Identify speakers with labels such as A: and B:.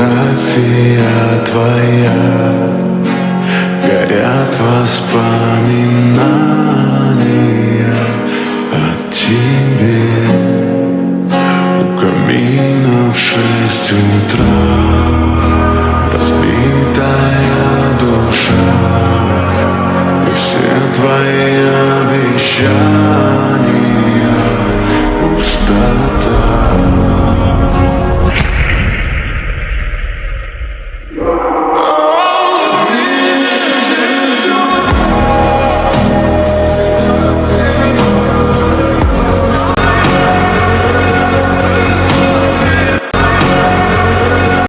A: фотография твоя, горят воспоминания о тебе. У камина в 6 утра разбитая душа, и все твои обещания пустая.